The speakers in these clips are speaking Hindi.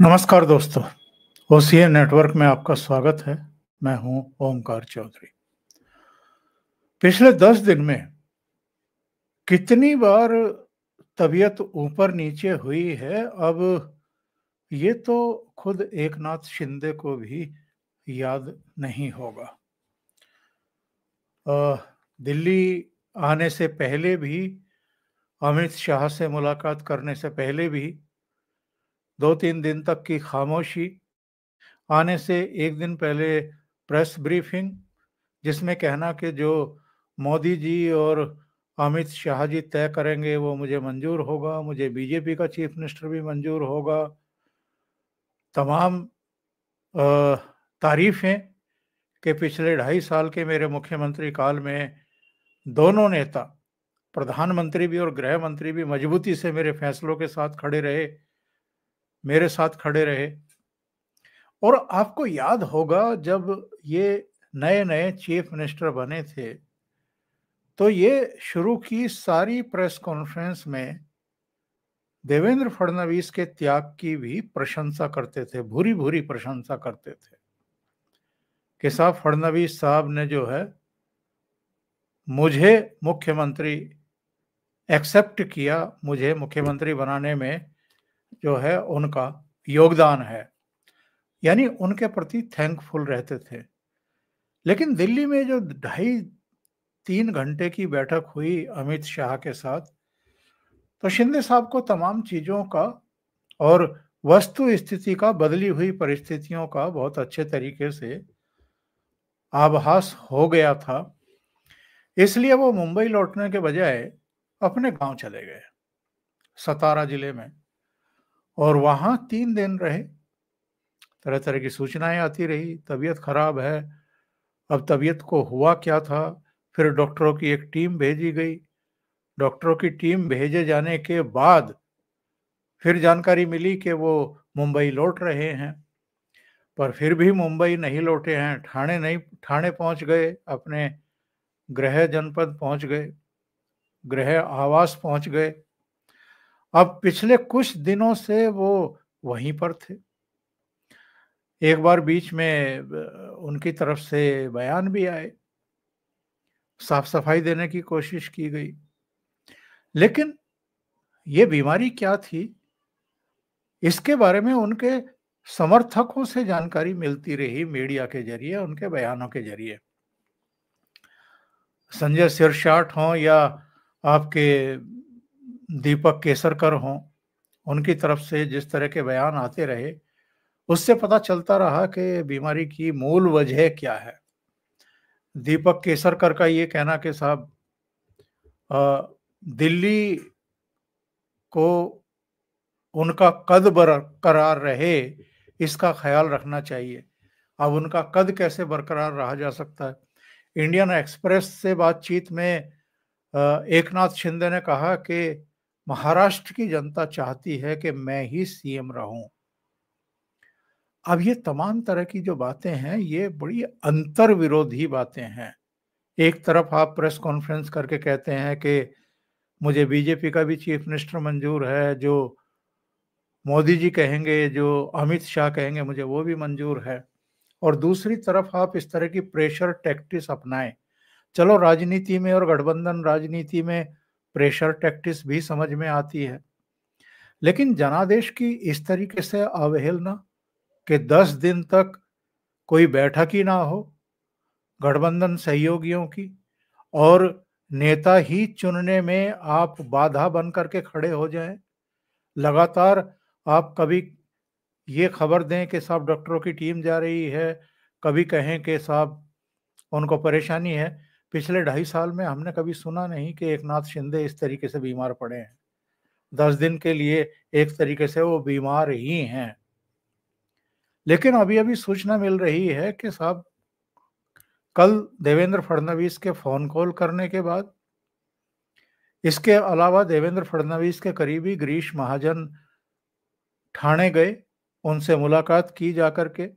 नमस्कार दोस्तों, ओसीए नेटवर्क में आपका स्वागत है। मैं हूं ओमकार चौधरी। पिछले 10 दिन में कितनी बार तबीयत ऊपर नीचे हुई है, अब ये तो खुद एकनाथ शिंदे को भी याद नहीं होगा। दिल्ली आने से पहले भी, अमित शाह से मुलाकात करने से पहले भी 2-3 दिन तक की खामोशी, आने से एक दिन पहले प्रेस ब्रीफिंग जिसमें कहना कि जो मोदी जी और अमित शाह जी तय करेंगे वो मुझे मंजूर होगा, मुझे बीजेपी का चीफ मिनिस्टर भी मंजूर होगा। तमाम अ, तारीफें कि पिछले 2.5 साल के मेरे मुख्यमंत्री काल में दोनों नेता, प्रधानमंत्री भी और गृह मंत्री भी मजबूती से मेरे फैसलों के साथ खड़े रहे, मेरे साथ खड़े रहे। और आपको याद होगा जब ये नए-नए चीफ मिनिस्टर बने थे, तो ये शुरू की सारी प्रेस कॉन्फ्रेंस में देवेंद्र फडणवीस के त्याग की भी प्रशंसा करते थे, भूरी-भूरी प्रशंसा करते थे कि साहब फडणवीस साहब ने जो है मुझे मुख्यमंत्री एक्सेप्ट किया, मुझे मुख्यमंत्री बनाने में जो है उनका योगदान है। यानी उनके प्रति थैंकफुल रहते थे। लेकिन दिल्ली में जो ढाई 3 घंटे की बैठक हुई अमित शाह के साथ, तो शिंदे साहब को तमाम चीज़ों का और वस्तु स्थिति का, बदली हुई परिस्थितियों का बहुत अच्छे तरीके से आभास हो गया था। इसलिए वो मुंबई लौटने के बजाय अपने गांव चले गए, सतारा जिले में, और वहां 3 दिन रहे। तरह तरह की सूचनाएं आती रही, तबीयत खराब है। अब तबीयत को हुआ क्या था, फिर डॉक्टरों की एक टीम भेजी गई। डॉक्टरों की टीम भेजे जाने के बाद फिर जानकारी मिली कि वो मुंबई लौट रहे हैं, पर फिर भी मुंबई नहीं लौटे हैं, ठाणे पहुंच गए, अपने गृह जनपद पहुंच गए, गृह आवास पहुंच गए। अब पिछले कुछ दिनों से वो वहीं पर थे। एक बार बीच में उनकी तरफ से बयान भी आए, साफ सफाई देने की कोशिश की गई। लेकिन ये बीमारी क्या थी, इसके बारे में उनके समर्थकों से जानकारी मिलती रही, मीडिया के जरिए, उनके बयानों के जरिए। संजय सिरसाट हों या आपके दीपक केसरकर हों, उनकी तरफ से जिस तरह के बयान आते रहे, उससे पता चलता रहा कि बीमारी की मूल वजह क्या है। दीपक केसरकर का ये कहना कि साहब दिल्ली को उनका कद बरकरार रहे, इसका ख्याल रखना चाहिए। अब उनका कद कैसे बरकरार रहा जा सकता है? इंडियन एक्सप्रेस से बातचीत में एकनाथ शिंदे ने कहा कि महाराष्ट्र की जनता चाहती है कि मैं ही सीएम रहूं। अब ये तमाम तरह की जो बातें हैं, ये बड़ी अंतर विरोधी बातें हैं। एक तरफ आप प्रेस कॉन्फ्रेंस करके कहते हैं कि मुझे बीजेपी का भी चीफ मिनिस्टर मंजूर है, जो मोदी जी कहेंगे, जो अमित शाह कहेंगे, मुझे वो भी मंजूर है। और दूसरी तरफ आप इस तरह की प्रेशर टैक्टिस अपनाएं। चलो, राजनीति में और गठबंधन राजनीति में प्रेशर टैक्टिस भी समझ में आती है, लेकिन जनादेश की इस तरीके से अवहेलना कि 10 दिन तक कोई बैठक ही ना हो गठबंधन सहयोगियों की, और नेता ही चुनने में आप बाधा बन करके खड़े हो जाएं। लगातार आप कभी ये खबर दें कि साहब डॉक्टरों की टीम जा रही है, कभी कहें कि साहब उनको परेशानी है। पिछले 2.5 साल में हमने कभी सुना नहीं कि एकनाथ शिंदे इस तरीके से बीमार पड़े हैं। 10 दिन के लिए एक तरीके से वो बीमार ही हैं। लेकिन अभी-अभी सूचना मिल रही है कि साहब कल देवेंद्र फडणवीस के फ़ोन कॉल करने के बाद, इसके अलावा देवेंद्र फडणवीस के करीबी गिरीश महाजन ठाणे गए, उनसे मुलाकात की जाकर के,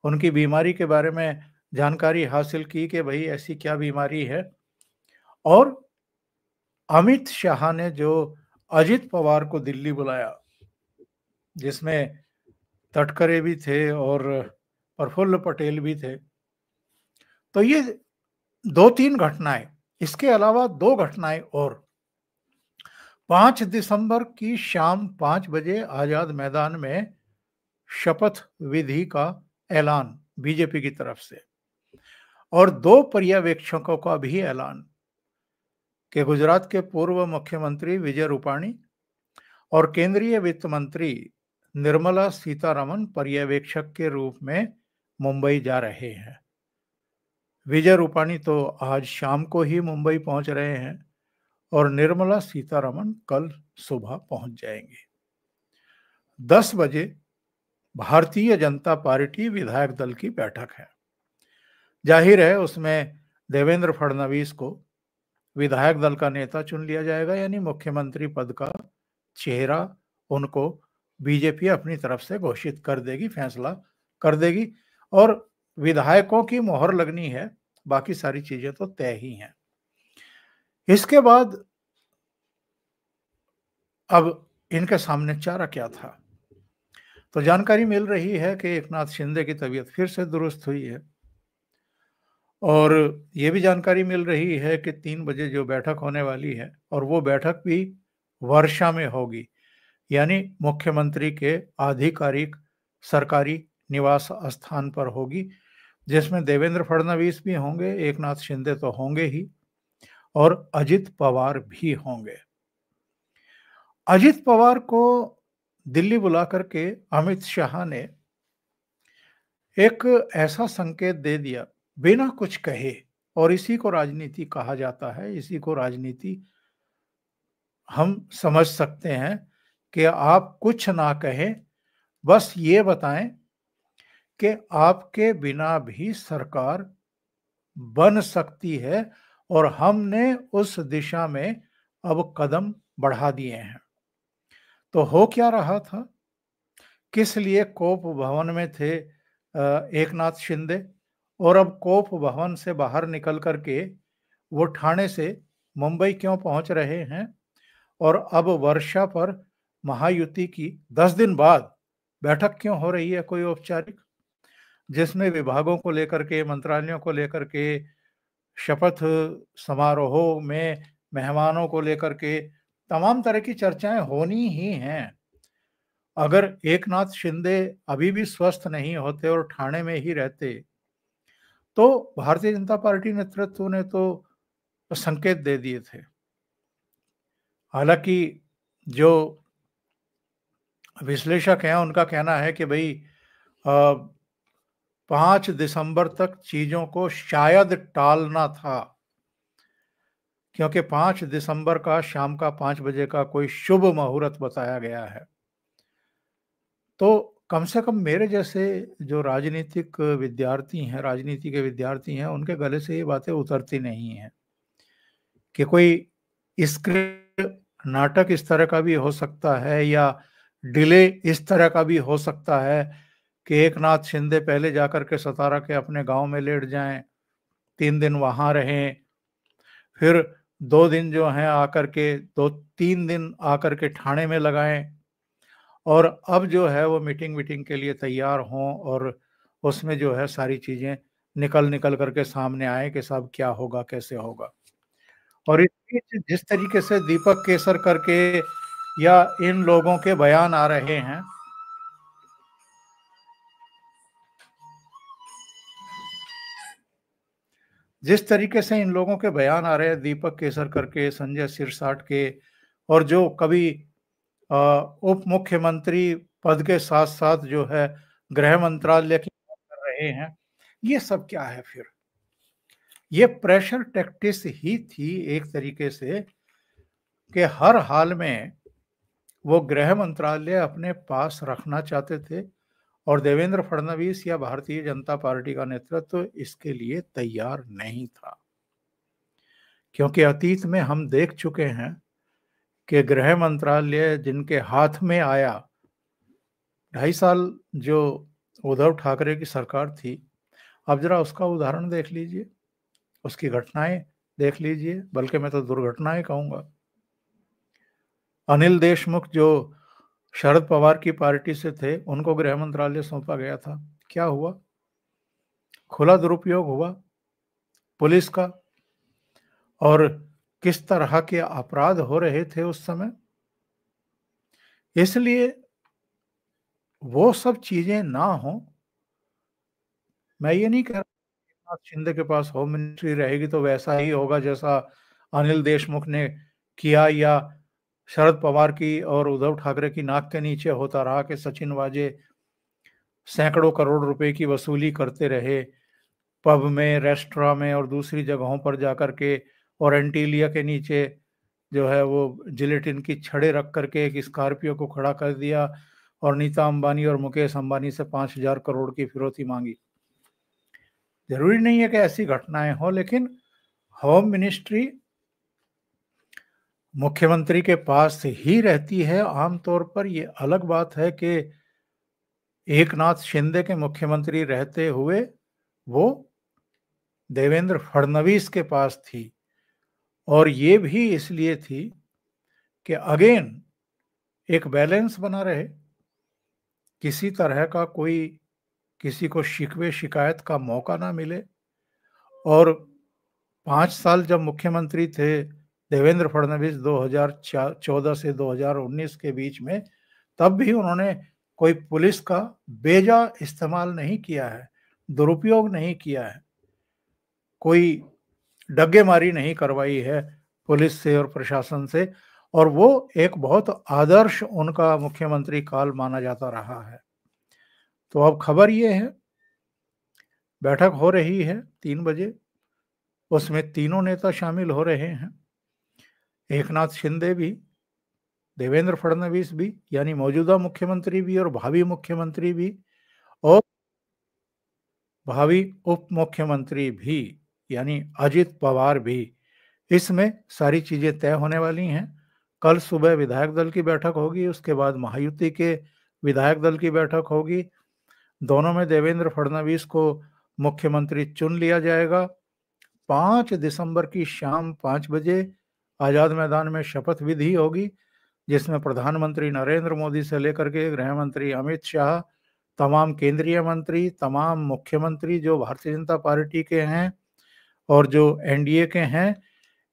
उनकी बीमारी के बारे में जानकारी हासिल की कि भई ऐसी क्या बीमारी है। और अमित शाह ने जो अजित पवार को दिल्ली बुलाया, जिसमें तटकरे भी थे और प्रफुल्ल पटेल भी थे। तो ये 2-3 घटनाएं, इसके अलावा 2 घटनाएं और। 5 दिसंबर की शाम 5 बजे आजाद मैदान में शपथ विधि का ऐलान बीजेपी की तरफ से, और 2 पर्यवेक्षकों का भी ऐलान कि गुजरात के पूर्व मुख्यमंत्री विजय रूपाणी और केंद्रीय वित्त मंत्री निर्मला सीतारमन पर्यवेक्षक के रूप में मुंबई जा रहे हैं। विजय रूपाणी तो आज शाम को ही मुंबई पहुंच रहे हैं और निर्मला सीतारमन कल सुबह पहुंच जाएंगे। 10 बजे भारतीय जनता पार्टी विधायक दल की बैठक है। जाहिर है उसमें देवेंद्र फडणवीस को विधायक दल का नेता चुन लिया जाएगा, यानी मुख्यमंत्री पद का चेहरा उनको बीजेपी अपनी तरफ से घोषित कर देगी, फैसला कर देगी, और विधायकों की मोहर लगनी है। बाकी सारी चीजें तो तय ही हैं। इसके बाद अब इनके सामने चारा क्या था? तो जानकारी मिल रही है कि एकनाथ शिंदे की तबीयत फिर से दुरुस्त हुई है, और ये भी जानकारी मिल रही है कि 3 बजे जो बैठक होने वाली है, और वो बैठक भी वर्षा में होगी, यानी मुख्यमंत्री के आधिकारिक सरकारी निवास स्थान पर होगी, जिसमें देवेंद्र फडणवीस भी होंगे, एकनाथ शिंदे तो होंगे ही, और अजित पवार भी होंगे। अजित पवार को दिल्ली बुला करके अमित शाह ने एक ऐसा संकेत दे दिया बिना कुछ कहे, और इसी को राजनीति कहा जाता है। इसी को राजनीति हम समझ सकते हैं कि आप कुछ ना कहें, बस ये बताएं कि आपके बिना भी सरकार बन सकती है, और हमने उस दिशा में अब कदम बढ़ा दिए हैं। तो हो क्या रहा था? किस लिए कोप भवन में थे एकनाथ शिंदे, और अब कोप भवन से बाहर निकल करके वो ठाणे से मुंबई क्यों पहुंच रहे हैं, और अब वर्षा पर महायुति की 10 दिन बाद बैठक क्यों हो रही है कोई औपचारिक, जिसमें विभागों को लेकर के, मंत्रालयों को लेकर के, शपथ समारोह में मेहमानों को लेकर के तमाम तरह की चर्चाएं होनी ही हैं। अगर एकनाथ शिंदे अभी भी स्वस्थ नहीं होते और ठाणे में ही रहते, तो भारतीय जनता पार्टी नेतृत्व ने तो संकेत दे दिए थे। हालांकि जो विश्लेषक हैं उनका कहना है कि भाई 5 दिसंबर तक चीजों को शायद टालना था, क्योंकि 5 दिसंबर का शाम का 5 बजे का कोई शुभ मुहूर्त बताया गया है। तो कम से कम मेरे जैसे जो राजनीतिक विद्यार्थी हैं, राजनीति के विद्यार्थी हैं, उनके गले से ये बातें उतरती नहीं हैं कि कोई स्क्रिप्ट नाटक इस तरह का भी हो सकता है, या डिले इस तरह का भी हो सकता है कि एकनाथ शिंदे पहले जाकर के सतारा के अपने गांव में लेट जाएं, 3 दिन वहां रहें, फिर 2 दिन जो हैं आकर के 2-3 दिन आकर के ठाणे में लगाएं, और अब जो है वो मीटिंग के लिए तैयार हों, और उसमें जो है सारी चीजें निकल निकल करके सामने आए कि साहब क्या होगा, कैसे होगा। और इस बीच जिस तरीके से दीपक केसर करके या इन लोगों के बयान आ रहे हैं, जिस तरीके से इन लोगों के बयान आ रहे हैं, दीपक केसर करके, संजय सिरसाट के, और जो कभी उप मुख्यमंत्री पद के साथ साथ जो है गृह मंत्रालय की बात कर रहे हैं, ये सब क्या है? फिर ये प्रेशर टैक्टिक्स ही थी एक तरीके से, कि हर हाल में वो गृह मंत्रालय अपने पास रखना चाहते थे, और देवेंद्र फडणवीस या भारतीय जनता पार्टी का नेतृत्व इसके लिए तैयार नहीं था, क्योंकि अतीत में हम देख चुके हैं कि गृह मंत्रालय जिनके हाथ में आया, 2.5 साल जो उद्धव ठाकरे की सरकार थी, अब जरा उसका उदाहरण देख लीजिए, उसकी घटनाएं देख लीजिए, बल्कि मैं तो दुर्घटनाएं कहूंगा। अनिल देशमुख जो शरद पवार की पार्टी से थे, उनको गृह मंत्रालय सौंपा गया था। क्या हुआ? खुला दुरुपयोग हुआ पुलिस का। और किस तरह के अपराध हो रहे थे उस समय। इसलिए वो सब चीजें ना हो। मैं ये नहीं कह रहा एकनाथ शिंदे के पास होम मिनिस्ट्री रहेगी तो वैसा ही होगा जैसा अनिल देशमुख ने किया, या शरद पवार की और उद्धव ठाकरे की नाक के नीचे होता रहा कि सचिन वाजे सैकड़ों करोड़ रुपए की वसूली करते रहे पब में, रेस्टोरेंट में और दूसरी जगहों पर जाकर के, और एंटीलिया के नीचे जो है वो जिलेटिन की छड़ें रख करके एक स्कॉर्पियो को खड़ा कर दिया और नीता अंबानी और मुकेश अंबानी से 5,000 करोड़ की फिरौती मांगी। जरूरी नहीं है कि ऐसी घटनाएं हो, लेकिन होम मिनिस्ट्री मुख्यमंत्री के पास ही रहती है आमतौर पर। ये अलग बात है कि एकनाथ शिंदे के मुख्यमंत्री रहते हुए वो देवेंद्र फडणवीस के पास थी। और ये भी इसलिए थी कि अगेन एक बैलेंस बना रहे, किसी तरह का कोई किसी को शिकवे शिकायत का मौका ना मिले। और 5 साल जब मुख्यमंत्री थे देवेंद्र फडणवीस 2014 से 2019 के बीच में, तब भी उन्होंने कोई पुलिस का बेजा इस्तेमाल नहीं किया है, दुरुपयोग नहीं किया है, कोई डग्गेमारी नहीं करवाई है पुलिस से और प्रशासन से। और वो एक बहुत आदर्श उनका मुख्यमंत्री काल माना जाता रहा है। तो अब खबर ये है, बैठक हो रही है 3 बजे, उसमें तीनों नेता शामिल हो रहे हैं। एकनाथ शिंदे भी, देवेंद्र फडणवीस भी, यानी मौजूदा मुख्यमंत्री भी और भावी मुख्यमंत्री भी, और भावी उप मुख्यमंत्री भी यानी अजित पवार भी। इसमें सारी चीजें तय होने वाली हैं। कल सुबह विधायक दल की बैठक होगी, उसके बाद महायुति के विधायक दल की बैठक होगी। दोनों में देवेंद्र फडणवीस को मुख्यमंत्री चुन लिया जाएगा। 5 दिसंबर की शाम 5 बजे आजाद मैदान में शपथ विधि होगी, जिसमें प्रधानमंत्री नरेंद्र मोदी से लेकर के गृह मंत्री अमित शाह, तमाम केंद्रीय मंत्री, तमाम मुख्यमंत्री जो भारतीय जनता पार्टी के हैं और जो एनडीए के हैं,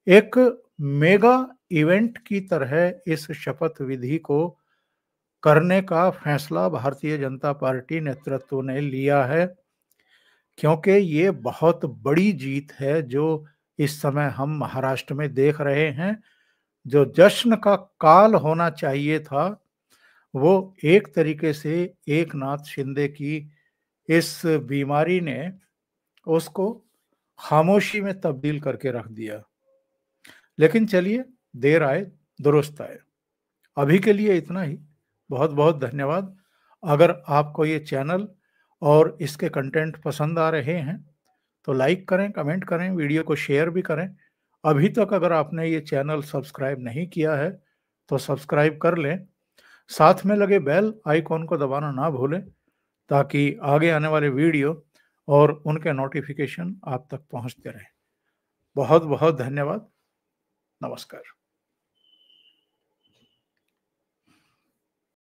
एक मेगा इवेंट की तरह इस शपथ विधि को करने का फैसला भारतीय जनता पार्टी नेतृत्व ने लिया है। क्योंकि ये बहुत बड़ी जीत है जो इस समय हम महाराष्ट्र में देख रहे हैं। जो जश्न का काल होना चाहिए था, वो एक तरीके से एकनाथ शिंदे की इस बीमारी ने उसको खामोशी में तब्दील करके रख दिया। लेकिन चलिए, देर आए दुरुस्त आए। अभी के लिए इतना ही। बहुत बहुत धन्यवाद। अगर आपको ये चैनल और इसके कंटेंट पसंद आ रहे हैं तो लाइक करें, कमेंट करें, वीडियो को शेयर भी करें। अभी तक अगर आपने ये चैनल सब्सक्राइब नहीं किया है तो सब्सक्राइब कर लें। साथ में लगे बेल आइकॉन को दबाना ना भूलें, ताकि आगे आने वाले वीडियो और उनके नोटिफिकेशन आप तक पहुंचते रहें। बहुत बहुत धन्यवाद। नमस्कार।